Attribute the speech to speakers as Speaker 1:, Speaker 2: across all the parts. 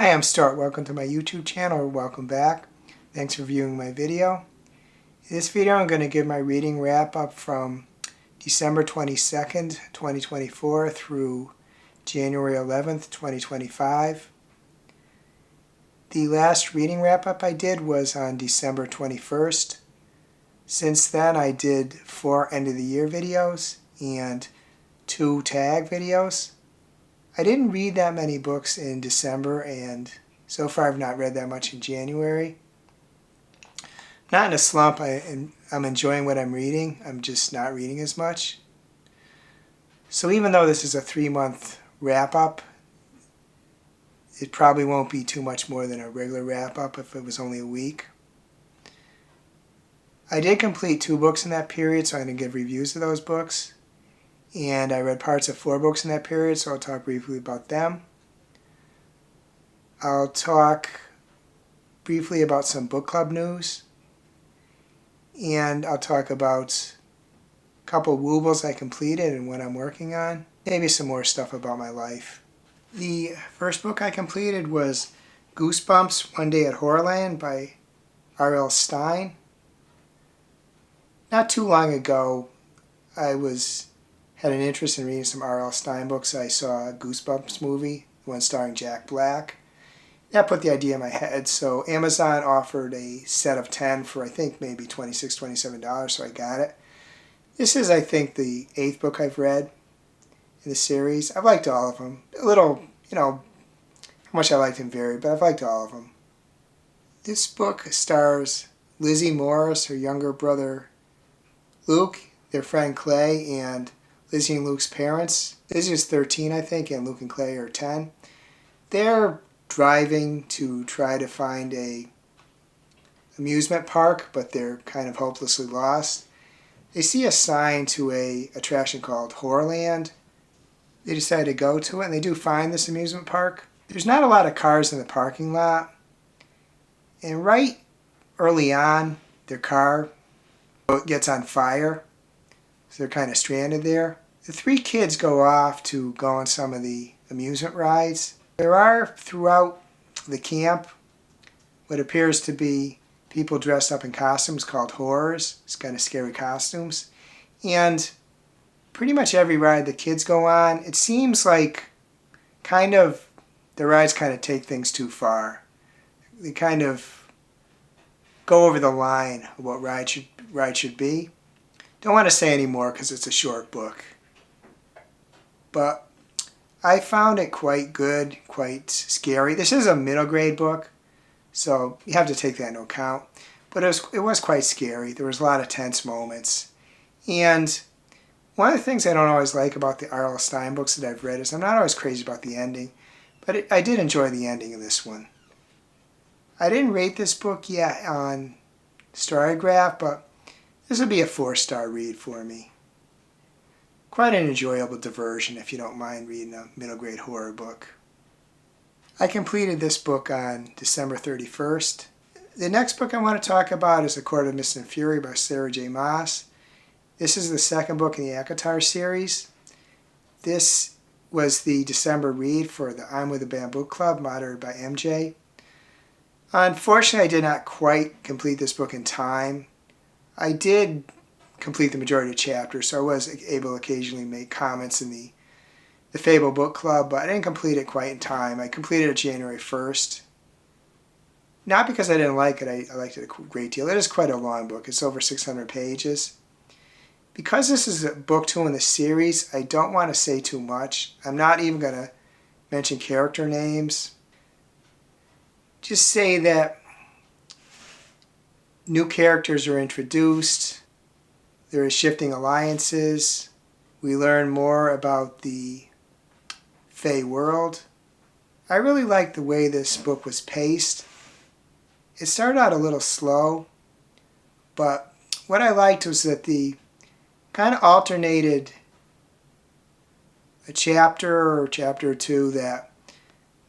Speaker 1: Hi, I'm Stuart. Welcome to my YouTube channel, or welcome back. Thanks for viewing my video. In this video I'm going to give my reading wrap up from December 22nd, 2024 through January 11th, 2025. The last reading wrap up I did was on December 21st. Since then I did 4 end of the year videos and 2 tag videos. I didn't read that many books in December, and so far I've not read that much in January. Not in a slump. I'm enjoying what I'm reading. I'm just not reading as much. So even though this is a 3-month wrap-up, it probably won't be too much more than a regular wrap-up if it was only a week. I did complete 2 books in that period, so I'm going to give reviews of those books. And I read parts of 4 books in that period, so I'll talk briefly about them. I'll talk briefly about some book club news. And I'll talk about a couple of Wobbles I completed and what I'm working on. Maybe some more stuff about my life. The first book I completed was Goosebumps One Day at Horrorland by R.L. Stine. Not too long ago, I had an interest in reading some R.L. Stine books. I saw a Goosebumps movie, one starring Jack Black. That put the idea in my head, so Amazon offered a set of 10 for I think maybe $26, $27, so I got it. This is, I think, the 8th book I've read in the series. I've liked all of them. A little, how much I liked them varied, but I've liked all of them. This book stars Lizzie Morris, her younger brother Luke, their friend Clay, and Lizzie and Luke's parents. Lizzie is 13, I think, and Luke and Clay are 10. They're driving to try to find a amusement park, but they're kind of hopelessly lost. They see a sign to a attraction called Horrorland. They decide to go to it, and they do find this amusement park. There's not a lot of cars in the parking lot, and right early on, their car gets on fire. So they're kind of stranded there. The 3 kids go off to go on some of the amusement rides. There are, throughout the camp, what appears to be people dressed up in costumes called horrors. It's kind of scary costumes. And pretty much every ride the kids go on, it seems like the rides kind of take things too far. They kind of go over the line of what ride should be. Don't want to say any more because it's a short book. But I found it quite good, quite scary. This is a middle grade book, so you have to take that into account. But it was quite scary. There was a lot of tense moments. And one of the things I don't always like about the R.L. Stine books that I've read is I'm not always crazy about the ending. But I did enjoy the ending of this one. I didn't rate this book yet on Storygraph, but this would be a 4-star read for me. Quite an enjoyable diversion if you don't mind reading a middle grade horror book. I completed this book on December 31st. The next book I want to talk about is A Court of Mist and Fury by Sarah J. Maas. This is the 2nd book in the ACOTAR series. This was the December read for the I'm with the Bamboo Club, moderated by MJ. Unfortunately, I did not quite complete this book in time. I did complete the majority of chapters, so I was able to occasionally make comments in the Fable Book Club, but I didn't complete it quite in time. I completed it January 1st. Not because I didn't like it, I liked it a great deal. It is quite a long book. It's over 600 pages. Because this is a book 2 in the series, I don't want to say too much. I'm not even going to mention character names. Just say that new characters are introduced. There is shifting alliances. We learn more about the Fae world. I really liked the way this book was paced. It started out a little slow, but what I liked was that the kind of alternated a chapter or chapter 2 that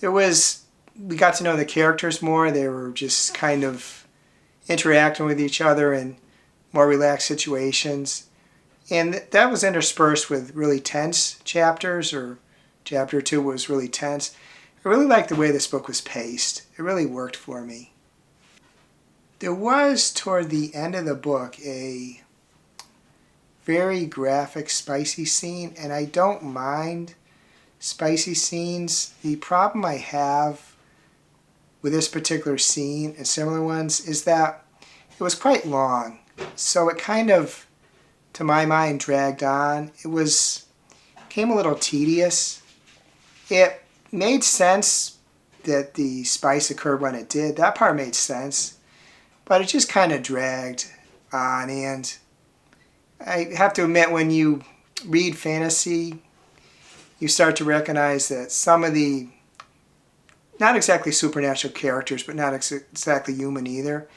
Speaker 1: we got to know the characters more. They were just kind of interacting with each other in more relaxed situations. And that was interspersed with really tense chapters, or chapter 2 was really tense. I really liked the way this book was paced. It really worked for me. There was, toward the end of the book, a very graphic, spicy scene, and I don't mind spicy scenes. The problem I have with this particular scene and similar ones is that it was quite long, so it kind of, to my mind, dragged on. It became a little tedious. It made sense that the spice occurred when it did. That part made sense, but it just kind of dragged on. And I have to admit, when you read fantasy, you start to recognize that some of the, not exactly supernatural characters, but not exactly human either,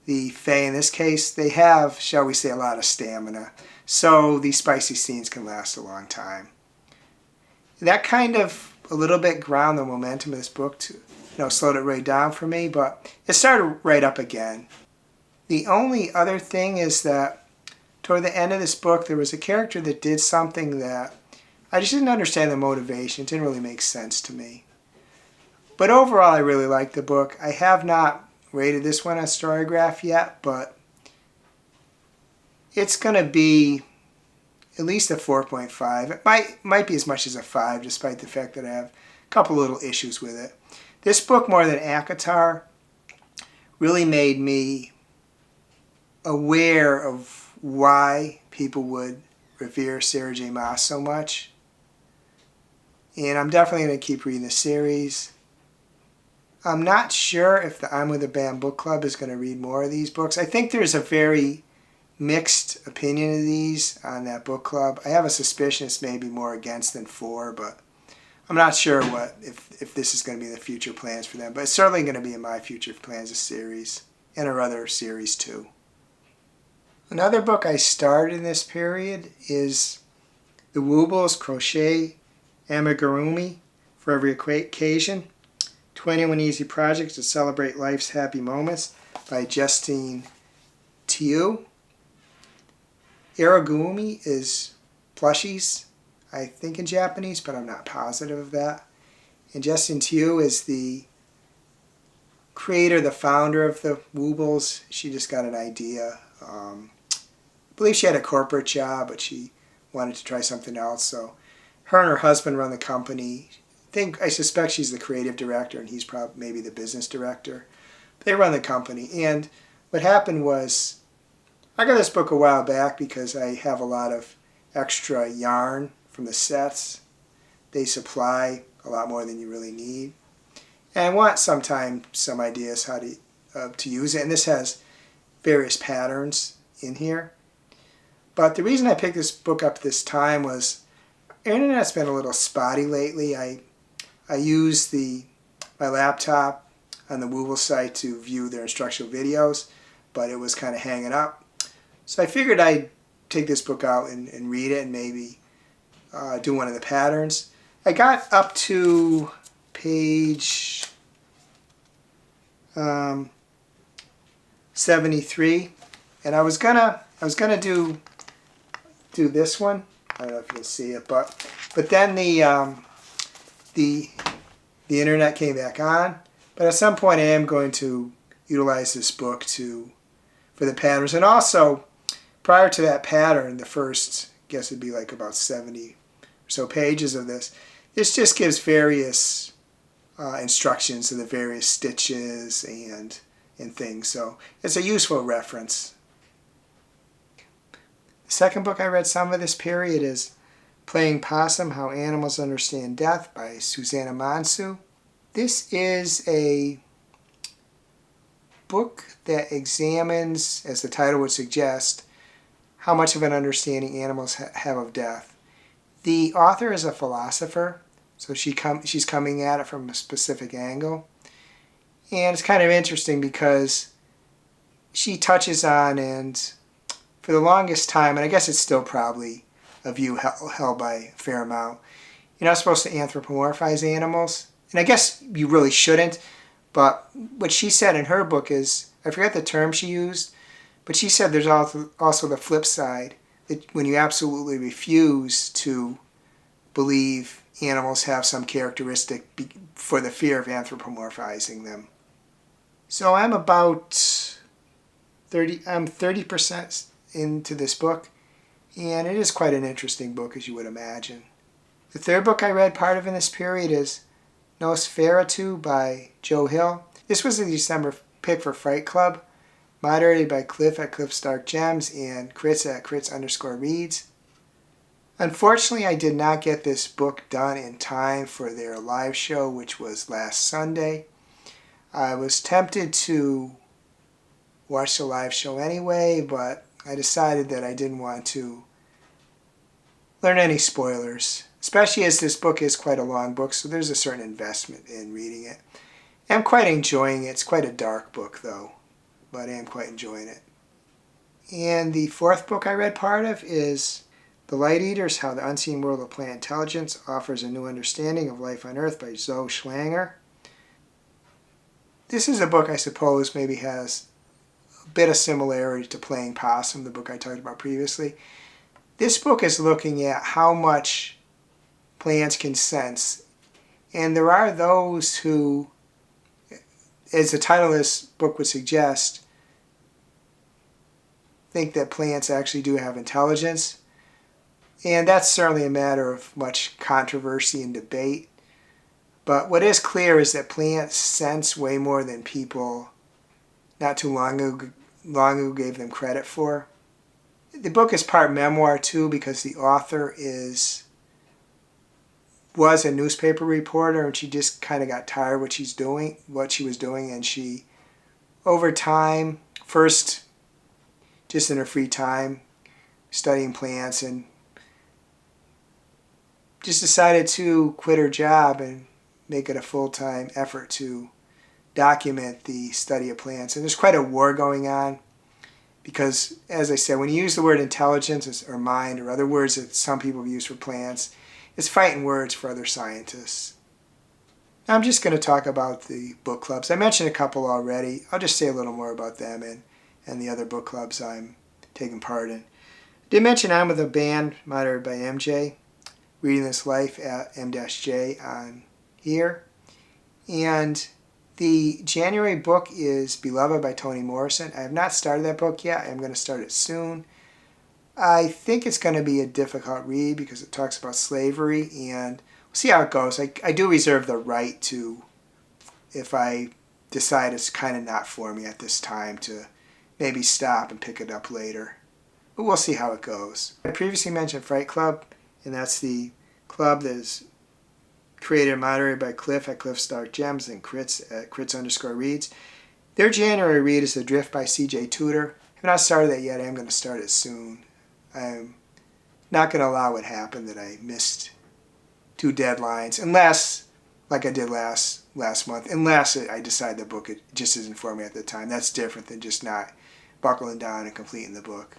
Speaker 1: the Fae in this case, they have, shall we say, a lot of stamina. So these spicy scenes can last a long time. That kind of a little bit ground the momentum of this book to, slowed it right down for me, but it started right up again. The only other thing is that toward the end of this book, there was a character that did something that I just didn't understand the motivation. It didn't really make sense to me. But overall, I really liked the book. I have not rated this one on Storygraph yet, but it's going to be at least a 4.5. It might be as much as a 5, despite the fact that I have a couple little issues with it. This book, more than ACOTAR, really made me aware of why people would revere Sarah J. Maas so much. And I'm definitely going to keep reading the series. I'm not sure if the I'm With a Band book club is going to read more of these books. I think there's a very mixed opinion of these on that book club. I have a suspicion it's maybe more against than for, but I'm not sure if this is going to be the future plans for them. But it's certainly going to be in my future plans of series, and our other series too. Another book I started in this period is The Wobbles, Crochet, Amigurumi, For Every Occasion, 21 Easy Projects to Celebrate Life's Happy Moments by Justine. Amigurumi is plushies, I think in Japanese, but I'm not positive of that. And Justine is the creator, the founder of the Wobbles. She just got an idea. I believe she had a corporate job, but she wanted to try something else. So her and her husband run the company. I suspect she's the creative director, and he's probably maybe the business director. They run the company. And what happened was, I got this book a while back because I have a lot of extra yarn from the sets. They supply a lot more than you really need. And I want sometimes some ideas how to use it. And this has various patterns in here. But the reason I picked this book up this time was the internet's been a little spotty lately. I use my laptop on the Wobble site to view their instructional videos, but it was kind of hanging up. So I figured I'd take this book out and read it and maybe do one of the patterns. I got up to page 73, and I was gonna do this one. I don't know if you'll see it, but then the internet came back on. But at some point, I am going to utilize this book for the patterns, and also prior to that pattern, the first, I guess it'd be like about 70 or so pages of this. This just gives various instructions of the various stitches and things. So it's a useful reference. The second book I read some of this period is Playing Possum, How Animals Understand Death by Susanna Mansu. This is a book that examines, as the title would suggest, how much of an understanding animals have of death. The author is a philosopher, so she's coming at it from a specific angle. And it's kind of interesting because she touches on, and for the longest time, and I guess it's still probably a view held by a fair amount, you're not supposed to anthropomorphize animals. And I guess you really shouldn't, but what she said in her book is, I forget the term she used, but she said there's also the flip side, that when you absolutely refuse to believe animals have some characteristic for the fear of anthropomorphizing them. So I'm about 30% into this book, and it is quite an interesting book, as you would imagine. The third book I read part of in this period is Nosferatu by Joe Hill. This was a December pick for Fright Club, moderated by Cliff at Cliff's Dark Gems and Crits at Crits_reads. Unfortunately, I did not get this book done in time for their live show, which was last Sunday. I was tempted to watch the live show anyway, but I decided that I didn't want to learn any spoilers, especially as this book is quite a long book, so there's a certain investment in reading it. I'm quite enjoying it. It's quite a dark book, though, but I am quite enjoying it. And the fourth book I read part of is The Light Eaters, How the Unseen World of Plant Intelligence Offers a New Understanding of Life on Earth by Zoe Schlanger. This is a book I suppose maybe has a bit of similarity to Playing Possum, the book I talked about previously. This book is looking at how much plants can sense. And there are those who, as the title of this book would suggest, think that plants actually do have intelligence. And that's certainly a matter of much controversy and debate. But what is clear is that plants sense way more than people not too long ago gave them credit for. The book is part memoir too, because the author was a newspaper reporter, and she just kind of got tired of what she was doing, and she, over time, first just in her free time, studying plants, and just decided to quit her job and make it a full-time effort to document the study of plants. And there's quite a war going on because, as I said, when you use the word intelligence or mind or other words that some people have used for plants, it's fighting words for other scientists. Now I'm just going to talk about the book clubs. I mentioned a couple already. I'll just say a little more about them and the other book clubs I'm taking part in. I did mention I'm with a band moderated by MJ, Reading This Life at M-J on here. And the January book is Beloved by Toni Morrison. I have not started that book yet. I'm going to start it soon. I think it's going to be a difficult read because it talks about slavery, and we'll see how it goes. I do reserve the right to, if I decide it's kind of not for me at this time, to maybe stop and pick it up later. But we'll see how it goes. I previously mentioned Fright Club, and that's the club that is created and moderated by Cliff at Cliff's Dark Gems and Crits at Crits_reads. Their January read is Adrift by C.J. Tudor. I have not started that yet. I am going to start it soon. I'm not going to allow it happen that I missed 2 deadlines, unless, like I did last month, unless I decide the book it just isn't for me at the time. That's different than just not buckling down and completing the book.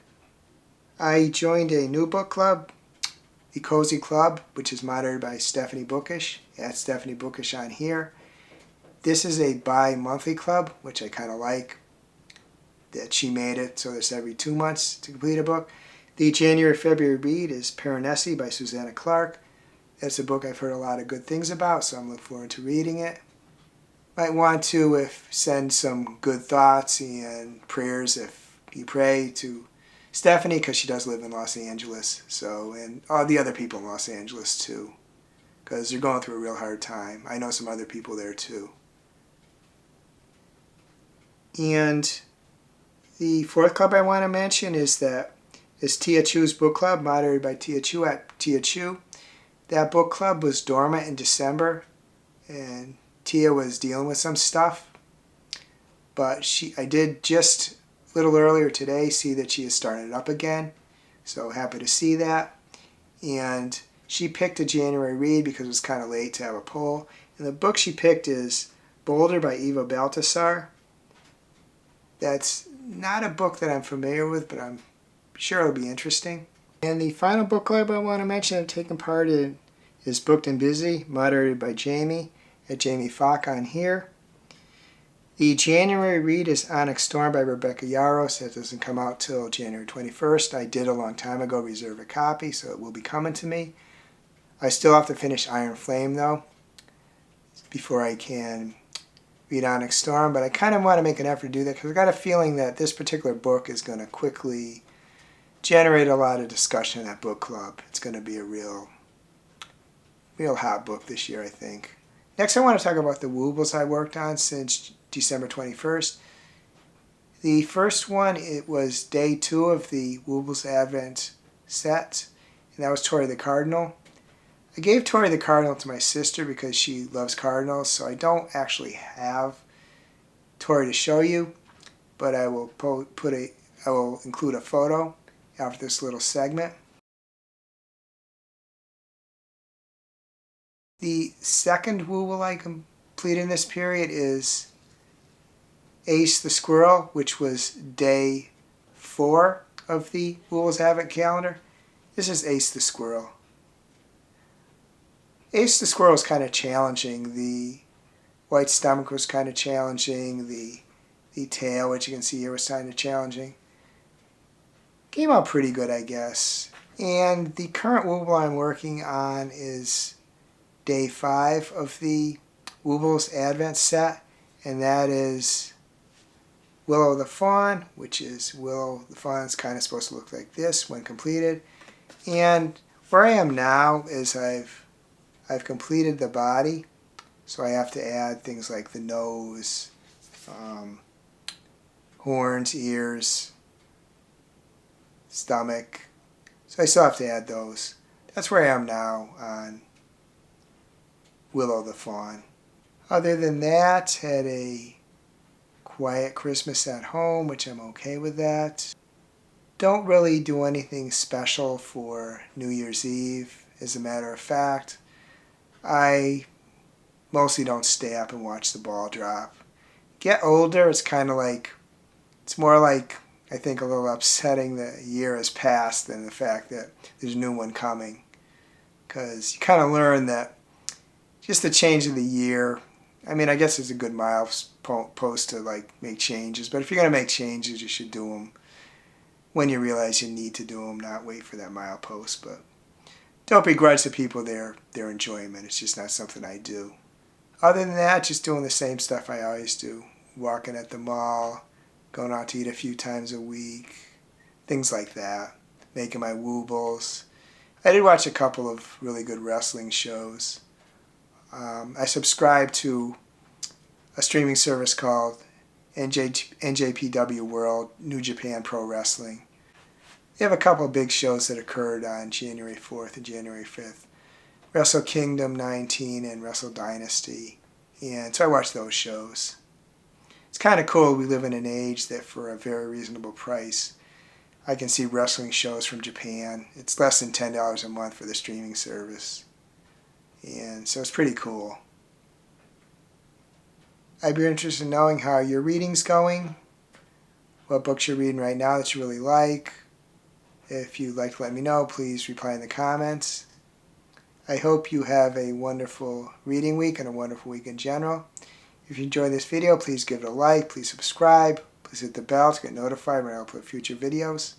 Speaker 1: I joined a new book club, The Cozy Club, which is moderated by Stephanie Bookish, at Stephanie Bookish on here. This is a bi-monthly club, which I kind of like, that she made it so there's every 2 months to complete a book. The January-February read is Piranesi by Susanna Clark. That's a book I've heard a lot of good things about, so I'm looking forward to reading it. Might want to send some good thoughts and prayers if you pray to Stephanie, because she does live in Los Angeles, and all the other people in Los Angeles too, because they're going through a real hard time. I know some other people there too. And the fourth club I want to mention is Tia Chu's book club, moderated by Tia Chu at Tia Chu. That book club was dormant in December, and Tia was dealing with some stuff, but I did just a little earlier today see that she has started up again, so happy to see that. And she picked a January read because it was kind of late to have a poll, and the book she picked is Boulder by Eva Baltasar. That's not a book that I'm familiar with, but I'm sure it'll be interesting. And the final book club I want to mention I've taken part in is Booked and Busy, moderated by Jamie at Jamie Falk on here. The January read is Onyx Storm by Rebecca Yaros. That doesn't come out till January 21st. I did a long time ago reserve a copy, so it will be coming to me. I still have to finish Iron Flame though before I can read Onyx Storm, but I kind of want to make an effort to do that because I got a feeling that this particular book is going to quickly generate a lot of discussion in that book club. It's going to be a real hot book this year, I think. Next, I want to talk about the Wobbles I worked on since December 21st. The first one, it was day 2 of the Wobbles Advent set, and that was Tori the Cardinal. I gave Tori the Cardinal to my sister because she loves cardinals, so I don't actually have Tori to show you, but I will I will include a photo after this little segment. The second Wobble I completed in this period is Ace the Squirrel, which was day 4 of the Wobbles Advent calendar. This is Ace the Squirrel. Ace the Squirrel is kind of challenging. The white stomach was kind of challenging. The tail, which you can see here, was kind of challenging. Came out pretty good, I guess. And the current Wobble I'm working on is day 5 of the Wobbles Advent set, and that is Willow the Fawn, which is Willow the Fawn's kind of supposed to look like this when completed. And where I am now is I've completed the body, so I have to add things like the nose, horns, ears, stomach. So I still have to add those. That's where I am now on Willow the Fawn. Other than that, had a quiet Christmas at home, which I'm okay with that. Don't really do anything special for New Year's Eve. As a matter of fact, I mostly don't stay up and watch the ball drop. Get older, it's more like, I think, a little upsetting that a year has passed than the fact that there's a new one coming. Because you kind of learn that just the change of the year, I mean, I guess it's a good milepost to make changes, but if you're going to make changes, you should do them when you realize you need to do them, not wait for that milepost. But don't begrudge the people their enjoyment. It's just not something I do. Other than that, just doing the same stuff I always do. Walking at the mall, going out to eat a few times a week, things like that. Making my wobbles. I did watch a couple of really good wrestling shows. I subscribe to a streaming service called NJPW World, New Japan Pro Wrestling. They have a couple of big shows that occurred on January 4th and January 5th. Wrestle Kingdom 19 and Wrestle Dynasty. And so I watch those shows. It's kind of cool. We live in an age that for a very reasonable price, I can see wrestling shows from Japan. It's less than $10 a month for the streaming service. And so it's pretty cool. I'd be interested in knowing how your reading's going, what books you're reading right now that you really like. If you'd like to let me know, please reply in the comments. I hope you have a wonderful reading week and a wonderful week in general. If you enjoyed this video, please give it a like, please subscribe, please hit the bell to get notified when I upload future videos.